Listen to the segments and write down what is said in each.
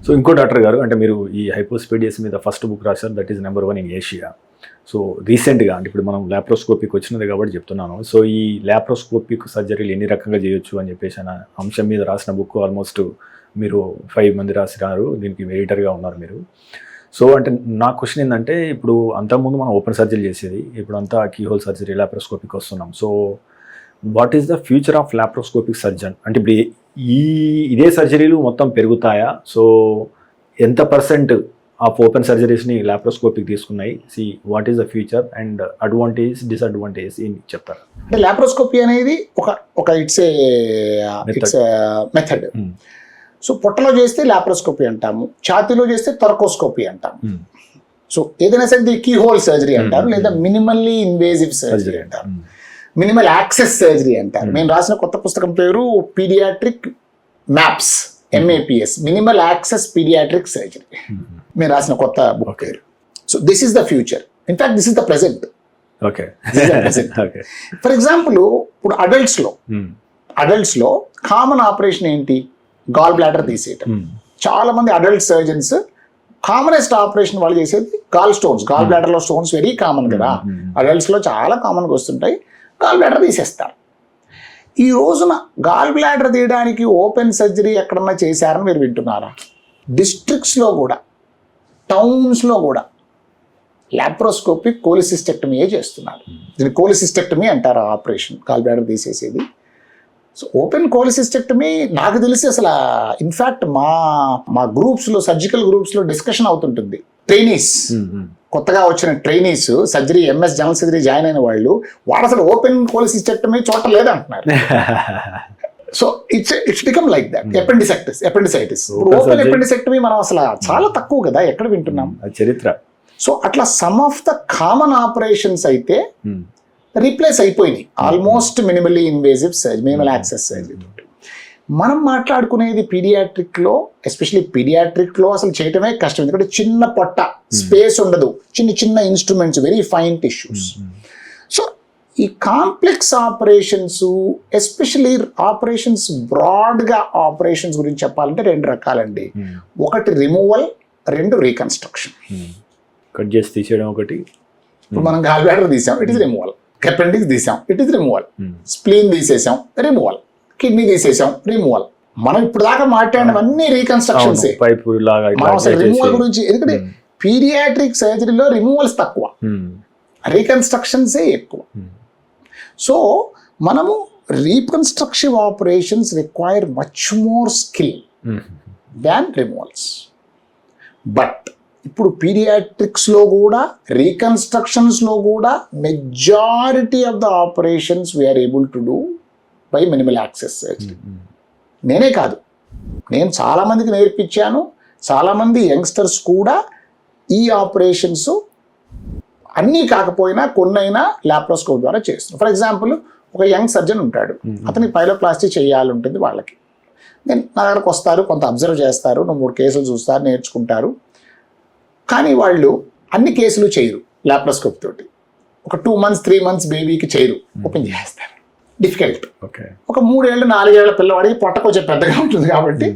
So ఇంకో doctor గారు, అంటే మీరు ఈ హైపోస్పీడియస్ మీద ఫస్ట్ బుక్ రాశారు, that is number 1 in Asia. So రీసెంట్గా అంటే ఇప్పుడు మనం ల్యాప్రోస్కోపిక్ వచ్చినది కాబట్టి చెప్తున్నాను. సో ఈ ల్యాప్రోస్కోపిక్ సర్జరీలు ఎన్ని రకంగా చేయొచ్చు అని చెప్పేసి అన్న అంశం మీద రాసిన బుక్ ఆల్మోస్ట్ మీరు 5 మంది రాసినారు, దీనికి ఎడిటర్గా ఉన్నారు మీరు. సో అంటే నా క్వశ్చన్ ఏంటంటే, ఇప్పుడు అంతకుముందు మనం ఓపెన్ సర్జరీ చేసేది, ఇప్పుడు అంతా కీహోల్ సర్జరీ ల్యాప్రోస్కోపిక్ వస్తున్నాం. So what is the future of laparoscopic surgeon? అంటే ఇప్పుడు ఇదే సర్జరీలు మొత్తం పెరుగుతాయా? సో ఎంత % ఆఫ్ ఓపెన్ సర్జరీస్ని ల్యాప్రోస్కోపిక్ తీసుకున్నాయి? What is the future and advantage disadvantage ఏం చెప్తారు? అంటే ల్యాప్రోస్కోపీ అనేది ఒక ఇట్స్ మెథడ్. సో పొట్టలో చేస్తే ల్యాప్రోస్కోపీ అంటాము, ఛాతీలో చేస్తే థొరకోస్కోపీ అంటాము. సో ఏదైనా సరే కీ హోల్ సర్జరీ అంటారు, లేదా మినిమల్లీ ఇన్వేజివ్ సర్జరీ అంటారు, మినిమల్ యాక్సెస్ సర్జరీ అంటారు. నేను రాసిన కొత్త పుస్తకం పేరు paediatric MAPS, MAPS, minimal access paediatric surgery. నేను రాసిన కొత్త బుక్ పేరు. So this is the future. In fact this is the present. Okay. For example ఇప్పుడు అడల్ట్స్ లో కామన్ ఆపరేషన్ ఏంటి? గాల్ బ్లాడర్ తీసేయటం. చాలా మంది అడల్ట్ సర్జన్స్ కామనెస్ట్ ఆపరేషన్ వాళ్ళు చేసేది గాల్ బ్లాడర్ లో స్టోన్స్ వెరీ కామన్ కదా, అడల్ట్స్ లో చాలా కామన్ గా వస్తుంటాయి. గాల్ బ్లాడర్ తీసేస్తారు. ఈ రోజున గాల్ బ్లాడర్ తీయడానికి ఓపెన్ సర్జరీ ఎక్కడన్నా చేశారని మీరు వింటున్నారా? డిస్ట్రిక్ట్స్ లో కూడా, టౌన్స్ లో కూడా ల్యాప్రోస్కోపిక్ కోలిసిస్టెక్టమీయే చేస్తున్నారు. దీన్ని కోలిసిస్టెక్టమీ అంటారు ఆపరేషన్, గాల్ బ్లాడర్ తీసేసేది. సో ఓపెన్ కోలిసిస్టెక్టమీ నాకు తెలిసి అసలు ఇన్ఫ్యాక్ట్ మా గ్రూప్స్లో, సర్జికల్ గ్రూప్స్లో డిస్కషన్ అవుతుంటుంది. ట్రైనీస్, కొత్తగా వచ్చిన trainees surgery, MS general surgery join అయిన వాళ్ళు అసలు ఓపెన్ కోలిసిస్టెక్టమీ చూడలేదు అంటున్నారు. So it's become like that. Appendicitis open appendicectomy మనం అసలు చాలా తక్కువ కదా ఎక్కడ వింటున్నాం చరిత్ర. సో అట్లా some of the common operations అయితే రీప్లేస్ అయిపోయినాయి almost minimally invasive surgery, minimal access surgery. మనం మాట్లాడుకునేది పీడియాట్రిక్లో, ఎస్పెషల్లీ పీడియాట్రిక్లో అసలు చేయటమే కష్టం. ఎందుకంటే చిన్న పొట్ట, స్పేస్ ఉండదు, చిన్న instruments, very fine tissues. So ఈ కాంప్లెక్స్ ఆపరేషన్స్, ఎస్పెషల్లీ ఆపరేషన్స్, బ్రాడ్గా ఆపరేషన్స్ గురించి చెప్పాలంటే 2 రకాలండి. ఒకటి రిమూవల్, 2 రీకన్స్ట్రక్షన్. కట్ చేసి తీసేయడం ఒకటి. ఇప్పుడు మనం గాల్ బ్లాడర్ తీసాం, ఇట్ ఇస్ రిమూవల్. అపెండిక్స్ తీసాం, ఇట్ ఇస్ రిమూవల్. స్ప్లీన్ తీసేసాం, రిమూవల్. కిడ్నీ తీసేసాం, రిమూవల్. మనం ఇప్పుడు దాకా మాట్లాడినవన్నీ రీకన్స్ట్రక్షన్స్. మనం అసలు రిమూవల్ గురించి, ఎందుకంటే పీడియాట్రిక్ సర్జరీలో రిమూవల్స్ తక్కువ, రీకన్స్ట్రక్షన్సే ఎక్కువ. సో మనము reconstructive operations require much more skill than removals. But ఇప్పుడు పీడియాట్రిక్స్లో కూడా, రీకన్స్ట్రక్షన్స్లో కూడా majority of the operations we are able to do by minimal access surgery. నేనే కాదు, నేను చాలామందికి నేర్పించాను. చాలామంది యంగ్స్టర్స్ కూడా ఈ ఆపరేషన్స్ అన్నీ కాకపోయినా కొన్నైనా ల్యాప్రోస్కోప్ ద్వారా చేస్తున్నారు. ఫర్ ఎగ్జాంపుల్ ఒక యంగ్ సర్జన్ ఉంటాడు, అతనికి పైలోప్లాస్టీ చేయాలి ఉంటుంది. వాళ్ళకి నా దగ్గరకు వస్తారు, కొంత అబ్జర్వ్ చేస్తారు, 2-3 కేసులు చూస్తారు, నేర్చుకుంటారు. కానీ వాళ్ళు అన్ని కేసులు చేయరు ల్యాప్రోస్కోప్ తోటి. ఒక 2 months 3 months బేబీకి చేయరు, ఓపెన్ చేస్తారు. డిఫికల్ట్. ఒక 3 ఏళ్ళు 4 ఏళ్ల పిల్లవాడికి పొట్ట కొంచెం పెద్దగా ఉంటుంది కాబట్టి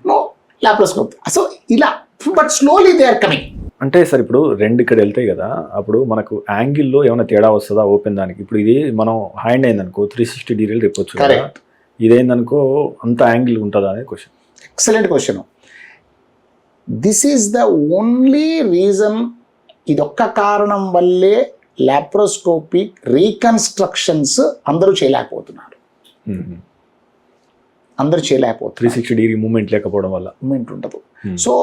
నో ల్యాప్రోస్కోప్. సో ఇలా, but slowly they are coming. అంటే సార్ ఇప్పుడు 2 ఇక్కడ వెళ్తాయి కదా, అప్పుడు మనకు యాంగిల్లో ఏమైనా తేడా వస్తుందా ఓపెన్ దానికి? ఇప్పుడు ఇది మనం హ్యాండ్ అయిందనుకో 360 డిగ్రీలు తిప్పొచ్చు కదా, ఇదేందనుకో అంత యాంగిల్ ఉంటుందా అనే question. Excellent question. This is the only reason, ఇదొక్క కారణం వల్లే ల్యాప్రోస్కోపిక్ రీకన్స్ట్రక్షన్స్ అందరూ చేయలేకపోతున్నారు. 360 డిగ్రీ మూమెంట్ లేకపోవడం వల్ల మూమెంట్ ఉండదు. సో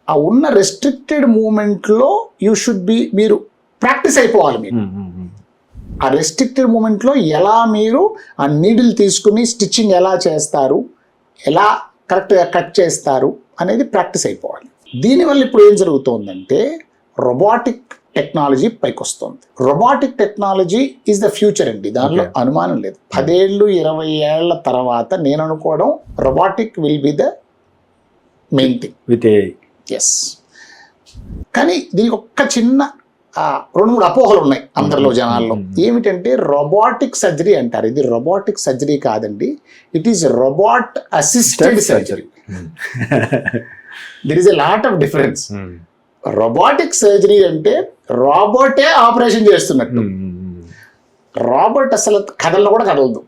ఆ ఉన్న రెస్ట్రిక్టెడ్ మూమెంట్లో యూ షుడ్ బి, మీరు ప్రాక్టీస్ అయిపోవాలి. మీరు ఆ రెస్ట్రిక్టెడ్ మూమెంట్లో ఎలా మీరు ఆ నీడిల్ తీసుకుని స్టిచ్చింగ్ ఎలా చేస్తారు, ఎలా కరెక్ట్గా కట్ చేస్తారు అనేది ప్రాక్టీస్ అయిపోవాలి. దీనివల్ల ఇప్పుడు ఏం జరుగుతుందంటే రొబాటిక్ టెక్నాలజీ పైకి వస్తుంది. Robotic technology is the future అండి, దానిలో అనుమానం లేదు. 10 ఏళ్ళు 20 ఏళ్ల తర్వాత నేను అనుకోవడం robotic will be the main thing with AI. Yes. కానీ దీనికి ఒక్క చిన్న రెండు మూడు అపోహలు ఉన్నాయి అందరిలో జనాల్లో. ఏమిటంటే రోబోటిక్ సర్జరీ అంటారు. ఇది రోబోటిక్ సర్జరీ కాదండి, it is robot assisted surgery. There is a lot of difference. Robotic surgery అంటే రోబోటే ఆపరేషన్ చేస్తున్నట్టు. రోబోట్ అసలు కథల్లో కూడా కదలదు.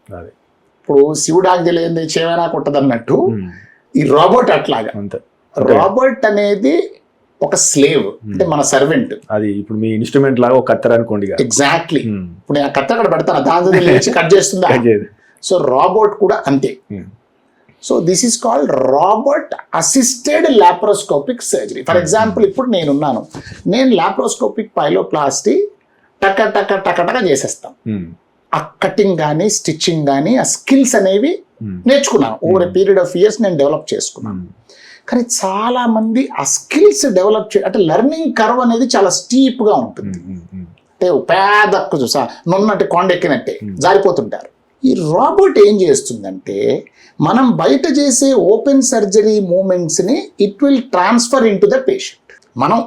ఇప్పుడు శివుడాకి తెలియంది చేమైనా కొట్టదన్నట్టు ఈ రోబోట్ అట్లాగా. రోబోట్ అనేది ఒక స్లేవ్, అంటే మన సర్వెంట్. అది ఇప్పుడు మీ ఇన్స్ట్రుమెంట్ లాగా ఒక కత్తెర అనుకోండి. ఎగ్జాక్ట్లీ. ఇప్పుడు నేను కత్తెర అక్కడ పెడతాను, దాని లేచి కట్ చేస్తుందా. సో రోబోట్ కూడా అంతే. So this is called robot assisted laparoscopic surgery. For example ఇప్పుడు నేను లాప్రోస్కోపిక్ పైలోప్లాస్టీ టక టక టక టక చేసేస్తాం. ఆ కటింగ్ కానీ స్టిచ్చింగ్ కానీ ఆ స్కిల్స్ అనేవి నేర్చుకున్నాను. Over a period of years నేను డెవలప్ చేసుకున్నాను. కానీ చాలా మంది ఆ స్కిల్స్ డెవలప్ అంటే లెర్నింగ్ కర్వ్ అనేది చాలా స్టీప్ గా ఉంటుంది. అంటే పేద చూసా నున్నట్టు కొండెక్కినట్టే జారిపోతుంటారు. ఈ రోబోట్ ఏం చేస్తుందంటే మనం బయట చేసే ఓపెన్ సర్జరీ మూమెంట్స్ ని it will transfer in to the patient. మనం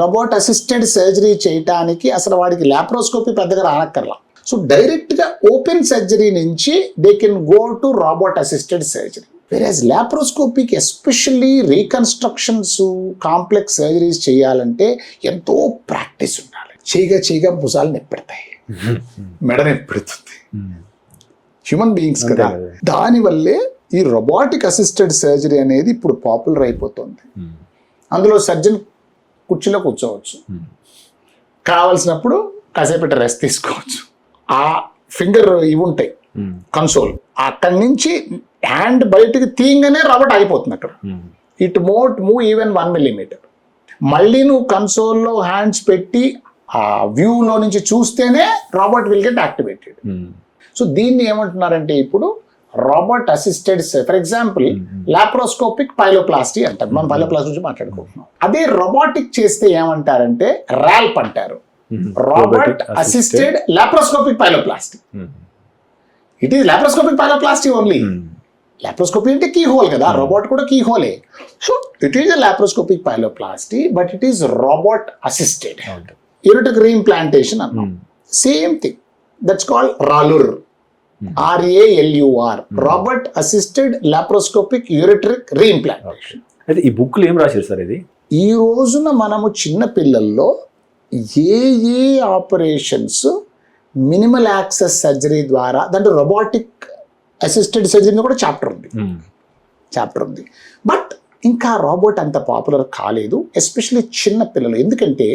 రోబోట్ అసిస్టెడ్ సర్జరీ చేయటానికి అసలు వాడికి లాప్రోస్కోపీ పెద్దగా రానక్కర్లా. సో డైరెక్ట్ గా ఓపెన్ సర్జరీ నుంచి they can go to robot assisted surgery. వెరాజ్ లాప్రోస్కోపీకి ఎస్పెషల్లీ రీకన్స్ట్రక్షన్స్ కాంప్లెక్స్ సర్జరీస్ చేయాలంటే ఎంతో ప్రాక్టీస్ ఉండాలి. చేయగా భుజాలు నొప్పెడతాయి, మెడ నొప్పెడుతుంది. హ్యూమన్ బీయింగ్స్ కదా. దానివల్లే ఈ రోబోటిక్ అసిస్టెడ్ సర్జరీ అనేది ఇప్పుడు పాపులర్ అయిపోతుంది. అందులో సర్జన్ కుర్చీలో కూర్చోవచ్చు, కావాల్సినప్పుడు కాసేపు రెస్ట్ తీసుకోవచ్చు. ఆ ఫింగర్ ఇవి ఉంటాయి కన్సోల్, అక్కడి నుంచి హ్యాండ్ బయటకు తీయంగానే రోబోట్ ఆగిపోతుంది అక్కడ. It move even 1 millimeter. మళ్ళీ నువ్వు కన్సోల్లో హ్యాండ్స్ పెట్టి ఆ వ్యూలో నుంచి చూస్తేనే robot will get activated. So దీన్ని ఏమంటున్నారంటే ఇప్పుడు robot assisted, for example laparoscopic pyeloplasty అంటారు. మనం పైలోప్లాస్టీ గురించి మాట్లాడుకుంటున్నాం. అదే రోబోటిక్ చేస్తే ఏమంటారంటే ర్యాల్ప్ అంటారు, robot assisted laparoscopic pyeloplasty. It is laparoscopic pyeloplasty only. Laparoscopy అంటే కీ హోల్ కదా, రోబోట్ కూడా కీ హోలే. So it is a laparoscopic pyeloplasty but it is robot assisted. Ureteric reimplantation అన్నాం, same thing. That's called RALUR, RALUR, robot assisted laparoscopic ureteric reimplantation. అయితే ఈ బుక్లు ఏం రాశారు సార్? ఇది ఈ రోజున మనము చిన్న పిల్లల్లో ఏ ఆపరేషన్స్ మినిమల్ యాక్సెస్ సర్జరీ ద్వారా, దాంట్లో రోబోటిక్ అసిస్టెడ్ సర్జరీ కూడా చాప్టర్ ఉంది. బట్ ఇంకా రోబోట్ అంత పాపులర్ కాలేదు, ఎస్పెషల్లీ చిన్న పిల్లలు. ఎందుకంటే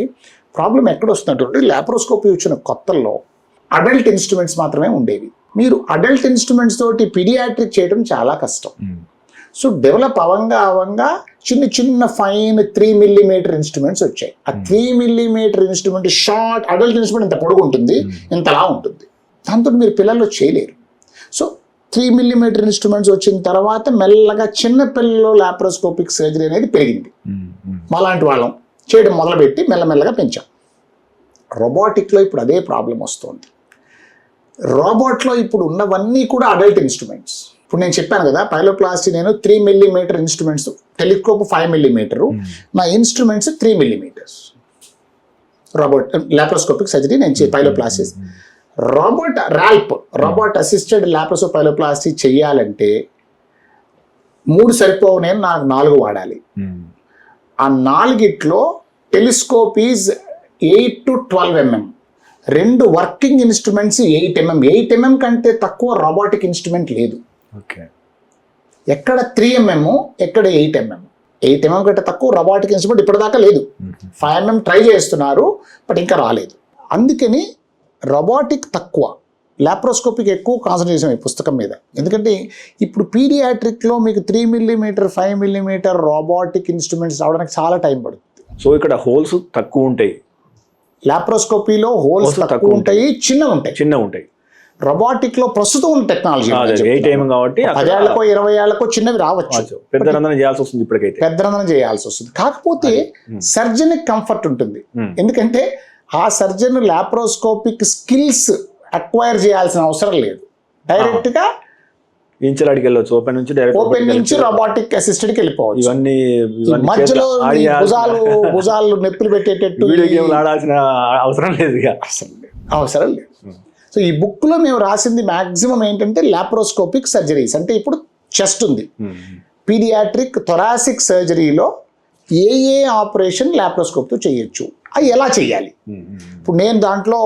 ప్రాబ్లం ఎక్కడ వస్తున్నటువంటి లాప్రోస్కోపీ వచ్చిన కొత్తల్లో అడల్ట్ ఇన్స్ట్రుమెంట్స్ మాత్రమే ఉండేవి. మీరు అడల్ట్ ఇన్స్ట్రుమెంట్స్ తోటి పీడియాట్రిక్ చేయడం చాలా కష్టం. సో డెవలప్ అవంగా చిన్న ఫైన్ 3 millimeter ఇన్స్ట్రుమెంట్స్ వచ్చాయి. ఆ 3 millimeter instrument short adult instrument ఇంత పొడుగు ఉంటుంది, ఇంతలా ఉంటుంది. దాంతో మీరు పిల్లల్లో చేయలేరు. సో 3 millimeter ఇన్స్ట్రుమెంట్స్ వచ్చిన తర్వాత మెల్లగా చిన్న పిల్లల్లో లాప్రోస్కోపిక్ సర్జరీ అనేది పెరిగింది. మాలాంటి వాళ్ళం చేయడం మొదలుపెట్టి మెల్లమెల్లగా పెంచాం. రోబోటిక్లో ఇప్పుడు అదే ప్రాబ్లం వస్తుంది. రోబోట్లో ఇప్పుడు ఉన్నవన్నీ కూడా అడల్ట్ ఇన్స్ట్రుమెంట్స్. ఇప్పుడు నేను చెప్పాను కదా పైలోప్లాస్టీ నేను 3 millimeter ఇన్స్ట్రుమెంట్స్, టెలిస్కోప్ 5 millimeter, నా ఇన్స్ట్రుమెంట్స్ 3 millimeters. లాప్రోస్కోపిక్ సర్జరీ నేను pyeloplasty. Robot assisted laparoscopic pyeloplasty చేయాలంటే 3 సరిపోవు, నేను నాకు 4 వాడాలి. ఆ 4 telescope is 8 to 12 mm. 2 working instruments 8 mm. 8 mm కంటే తక్కువ రోబోటిక్ ఇన్స్ట్రుమెంట్ లేదు. ఎక్కడ 3 mm, ఎక్కడ 8 mm. 8 mm కంటే తక్కువ రోబోటిక్ ఇన్స్ట్రుమెంట్ ఇప్పటిదాకా లేదు. 5 mm ట్రై చేస్తున్నారు బట్ ఇంకా రాలేదు. అందుకని రోబోటిక్ తక్కువ, లాప్రోస్కోపిక్ ఎక్కువ కాన్సన్ట్రేషన్ ఈ పుస్తకం మీద. ఎందుకంటే ఇప్పుడు పీడియాట్రిక్లో మీకు 3 millimeter 5 millimeter రోబోటిక్ ఇన్స్ట్రుమెంట్స్ రావడానికి చాలా టైం పడుతుంది. సో ఇక్కడ హోల్స్ తక్కువ ఉంటాయి, లాప్రోస్కోపీలో హోల్స్ తక్కువ ఉంటాయి, చిన్న ఉంటాయి. రోబోటిక్ లో ప్రస్తుతం ఉన్న టెక్నాలజీ కాబట్టి 10 ఏళ్లకో 20 ఏళ్లకో చిన్నవి రావచ్చు. పెద్ద రంధ్రం చేయాల్సి వస్తుంది, ఇప్పటికైతే పెద్ద రంధ్రం చేయాల్సి వస్తుంది. కాకపోతే సర్జన్ కంఫర్ట్ ఉంటుంది. ఎందుకంటే ఆ సర్జన్ లాప్రోస్కోపిక్ స్కిల్స్ అక్వైర్ చేయాల్సిన అవసరం లేదు. డైరెక్ట్ గా ఇంచలాడికి వెళ్ళొచ్చు, ఓపెన్ నుంచి డైరెక్ట్ ఓపెన్ నుంచి రోబోటిక్ అసిస్టెడ్ కి వెళ్ళిపోవచ్చు. ఇవన్నీ ఈ మధ్యలో ఈ భుజాలు నొప్పులు పెట్టేటట్టు వీడియో గేమ్లు ఆడాల్సిన అవసరం లేదు ఇక. అవసరం లేదు. సో ఈ బుక్ లో మేము రాసింది మాక్సిమం ఏంటంటే లాప్రోస్కోపిక్ సర్జరీస్, అంటే ఇప్పుడు చెస్ట్ ఉంది, పీడియాట్రిక్ థొరాసిక్ సర్జరీలో ఏ ఆపరేషన్ లాప్రోస్కోప్తో చేయొచ్చు, అవి ఎలా చేయాలి. ఇప్పుడు నేను దాంట్లో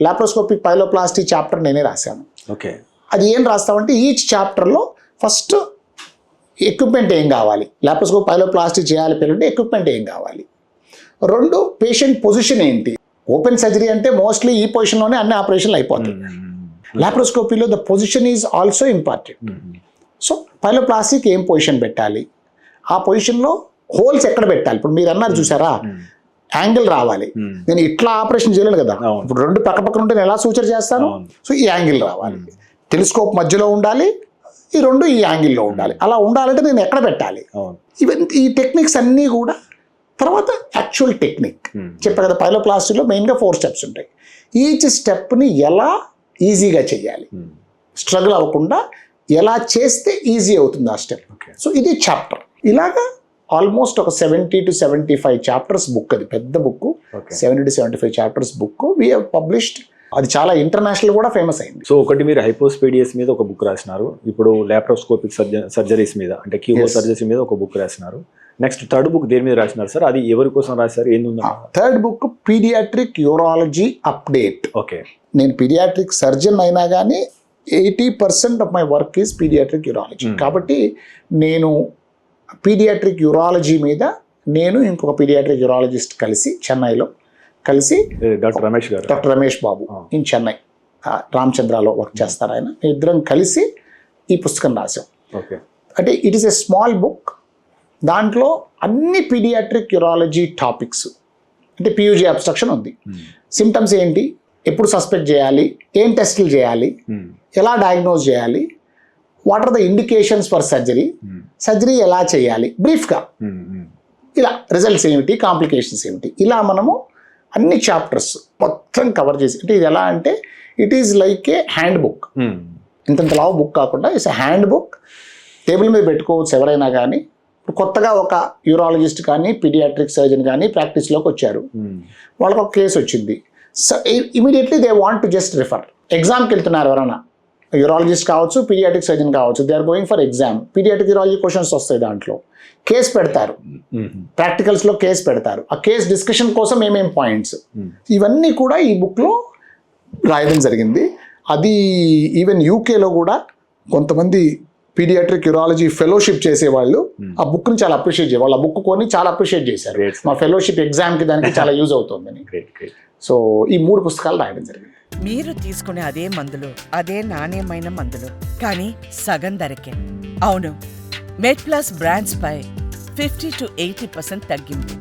లాప్రోస్కోపిక్ పైలోప్లాస్టీ చాప్టర్ నేనే రాశాను. ఓకే, అది ఏం రాస్తామంటే ఈచ్ చాప్టర్లో ఫస్ట్ ఎక్విప్మెంట్ ఏం కావాలి, లాప్రోస్కోప్ పైలోప్లాస్టీ చేయాలి పిల్లలంటే ఎక్విప్మెంట్ ఏం కావాలి, రెండు పేషెంట్ పొజిషన్ ఏంటి. ఓపెన్ సర్జరీ అంటే మోస్ట్లీ ఈ పొజిషన్లోనే అన్ని ఆపరేషన్లు అయిపోతాయి. లాప్రోస్కోపీలో the position is also important. So పైలోప్లాస్టీకి ఏం పొజిషన్ పెట్టాలి, ఆ పొజిషన్లో హోల్స్ ఎక్కడ పెట్టాలి. ఇప్పుడు మీరు అన్నారు చూసారా, యాంగిల్ రావాలి. నేను ఇట్లా ఆపరేషన్ చేయలేను కదా, ఇప్పుడు రెండు పక్కన ఉంటే నేను ఎలా సూచన చేస్తాను. సో ఈ యాంగిల్ రావాలి, టెలిస్కోప్ మధ్యలో ఉండాలి, ఈ రెండు ఈ యాంగిల్లో ఉండాలి. అలా ఉండాలంటే నేను ఎక్కడ పెట్టాలి, ఈవెన్ ఈ టెక్నిక్స్ అన్నీ కూడా. తర్వాత యాక్చువల్ టెక్నిక్ చెప్పా కదా, పైలోప్లాస్టీలో మెయిన్గా 4 స్టెప్స్ ఉంటాయి. ఈచ్ స్టెప్ని ఎలా ఈజీగా చేయాలి, స్ట్రగుల్ అవ్వకుండా ఎలా చేస్తే ఈజీ అవుతుంది ఆ స్టెప్. సో ఇది చాప్టర్. ఇలాగా ఆల్మోస్ట్ ఒక 70 to 75 చాప్టర్స్ బుక్. అది పెద్ద book, 70 to 75 chapters book we have published. అది చాలా ఇంటర్నేషనల్ కూడా ఫేమస్ అయింది. సో ఒకటి మీరు హైపోస్పీడియస్ మీద ఒక బుక్ రాసినారు, ఇప్పుడు లాప్రోస్కోపిక్ సర్జరీస్ మీద అంటే కీహోల్ సర్జరీస్ మీద ఒక బుక్ రాసినారు. నెక్స్ట్ థర్డ్ బుక్ దేని మీద రాసినారు సార్, అది ఎవరి కోసం రాశారు, ఏంది? Third book paediatric urology update. Okay, నేను పీడియాట్రిక్ సర్జన్ అయినా కానీ 80% of my work is paediatric urology. కాబట్టి నేను పీడియాట్రిక్ యూరాలజీ మీద నేను ఇంకొక పీడియాట్రిక్ యూరాలజిస్ట్ కలిసి చెన్నైలో కలిసి డాక్టర్ రమేష్ బాబు ఇన్ చెన్నై రామచంద్రలో వర్క్ చేస్తారు ఆయన. ఇద్దరం కలిసి ఈ పుస్తకం రాసాం. ఓకే, అంటే it is a small book. దాంట్లో అన్ని పీడియాట్రిక్ యూరాలజీ టాపిక్స్, అంటే పియూజీ అబ్స్ట్రక్షన్ ఉంది, సిమ్టమ్స్ ఏంటి, ఎప్పుడు సస్పెక్ట్ చేయాలి, ఏం టెస్టులు చేయాలి, ఎలా డయాగ్నోజ్ చేయాలి, what are the indications for surgery, surgery ఎలా చేయాలి బ్రీఫ్గా, ఇలా రిజల్ట్స్ ఏమిటి, కాంప్లికేషన్స్ ఏమిటి, ఇలా మనము అన్ని చాప్టర్స్ మొత్తం కవర్ చేసి. అంటే ఇది ఎలా అంటే it is like A hand book, ఇంత లావు బుక్ కాకుండా ఇట్స్ హ్యాండ్ బుక్. టేబుల్ మీద పెట్టుకోవచ్చు ఎవరైనా కానీ. ఇప్పుడు కొత్తగా ఒక యూరాలజిస్ట్ కానీ పీడియాట్రిక్ సర్జన్ కానీ ప్రాక్టీస్లోకి వచ్చారు, వాళ్ళకి ఒక కేసు వచ్చింది, immediately they want to just refer. ఎగ్జామ్కి వెళ్తున్నారు ఎవరైనా, యూరాలజిస్ట్ కావచ్చు, పీడియాట్రిక్ సర్జన్ కావచ్చు, they are going for exam. Paediatric urology questions వస్తాయి, దాంట్లో కేసు పెడతారు, ప్రాక్టికల్స్లో కేసు పెడతారు, ఆ కేసు డిస్కషన్ కోసం ఏమేం పాయింట్స్, ఇవన్నీ కూడా ఈ బుక్లో రాయడం జరిగింది. అది ఈవెన్ యూకేలో కూడా కొంతమంది పీడియాట్రిక్ యూరాలజీ ఫెలోషిప్ చేసేవాళ్ళు ఆ బుక్ని చాలా అప్రిషియేట్ చేయాలి. వాళ్ళు ఆ బుక్ కొని చాలా అప్రిషియేట్ చేశారు, మా ఫెలోషిప్ ఎగ్జామ్కి దానికి చాలా యూజ్ అవుతుందని. సో ఈ 3 పుస్తకాలు రాయడం జరిగింది. మీరు తీసుకునే అదే మందులు, అదే నాణ్యమైన మందులు, కానీ సగం ధరకే. అవును, మెడ్ ప్లస్ బ్రాండ్స్ పై 50 to 80% తగ్గింపు.